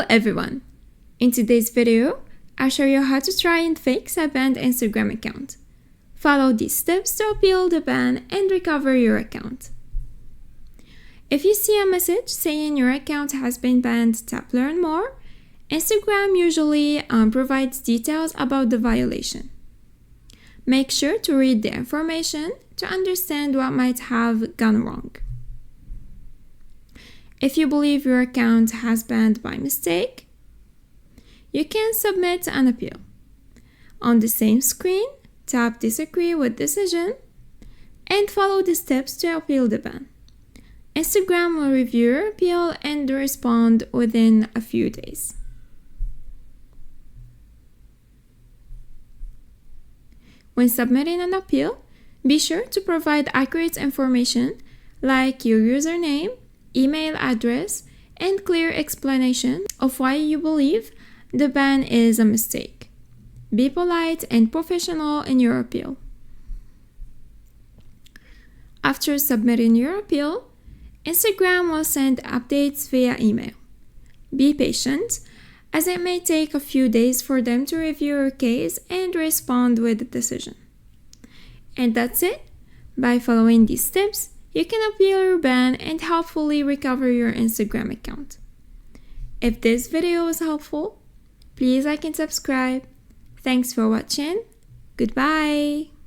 everyone! In today's video, I'll show you how to try and fix a banned Instagram account. Follow these steps to appeal the ban and recover your account. If you see a message saying your account has been banned, tap Learn More. Instagram usually provides details about the violation. Make sure to read the information to understand what might have gone wrong. If you believe your account has banned by mistake, you can submit an appeal. On the same screen, tap Disagree with Decision and follow the steps to appeal the ban. Instagram will review your appeal and respond within a few days. When submitting an appeal, be sure to provide accurate information like your username, email address, and clear explanation of why you believe the ban is a mistake. Be polite and professional in your appeal. After submitting your appeal, Instagram will send updates via email. Be patient, as it may take a few days for them to review your case and respond with a decision. And that's it. By following these steps, you can appeal your ban and hopefully recover your Instagram account. If this video was helpful, please like and subscribe. Thanks for watching. Goodbye.